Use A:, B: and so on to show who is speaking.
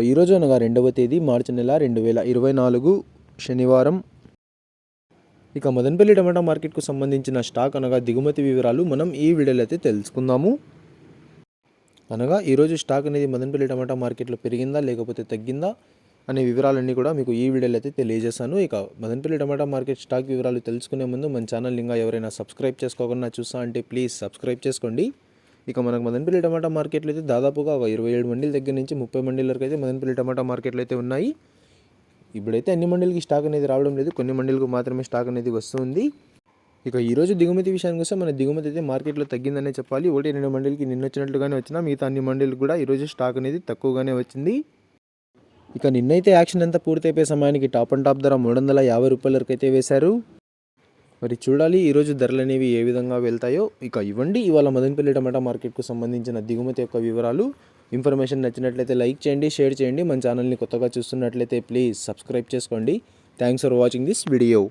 A: ఈరోజు అనగా 2వ తేదీ మార్చి నెల 2024 శనివారం. మదనపల్లి టమాటా మార్కెట్కు సంబంధించిన స్టాక్ అనగా దిగుమతి వివరాలు మనం ఈ వీడియోలో అయితే తెలుసుకుందాము. ఈరోజు స్టాక్ అనేది మదనపల్లి టమాటా మార్కెట్లో పెరిగిందా లేకపోతే తగ్గిందా అనే వివరాలన్నీ కూడా మీకు ఈ వీడియోలో అయితే తెలియజేశాను. మదనపల్లి టమాటా మార్కెట్ స్టాక్ వివరాలు తెలుసుకునే ముందు మన ఛానల్ ఇంకా ఎవరైనా సబ్స్క్రైబ్ చేసుకోకుండా చూస్తా అంటే ప్లీజ్ సబ్స్క్రైబ్ చేసుకోండి. మనకు మదనపల్లి టమాటా మార్కెట్లో అయితే దాదాపుగా 27 మండీల దగ్గర నుంచి 30 మండీల వరకు అయితే మదనపల్లి టమాటా మార్కెట్లో అయితే ఉన్నాయి. ఇప్పుడైతే అన్ని మండీలకి స్టాక్ అనేది రావడం లేదు, కొన్ని మండీలకు మాత్రమే స్టాక్ అనేది వస్తుంది. ఈరోజు దిగుమతి విషయానికి వస్తే మన దిగుమతి అయితే మార్కెట్లో తగ్గిందనే చెప్పాలి. 1-2 మండీలకి నిన్న వచ్చినట్లుగానే వచ్చినా మిగతా అన్ని మండీలకు కూడా ఈరోజు స్టాక్ అనేది తక్కువగానే వచ్చింది. నిన్నైతే యాక్షన్ అంతా పూర్తయిపోయే సమయానికి టాప్ అండ్ టాప్ ధర 350 రూపాయల వరకు అయితే వేశారు. మరి చూడాలి ఈరోజు ధరలు అనేవి ఏ విధంగా వెళ్తాయో. ఇవ్వండి ఇవాళ మదనపల్లి టమాటా మార్కెట్కు సంబంధించిన దిగుమతి యొక్క వివరాలు. ఇన్ఫర్మేషన్ నచ్చినట్లయితే లైక్ చేయండి, షేర్ చేయండి. మన ఛానల్ని కొత్తగా చూస్తున్నట్లయితే ప్లీజ్ సబ్స్క్రైబ్ చేసుకోండి. Thanks for watching this video.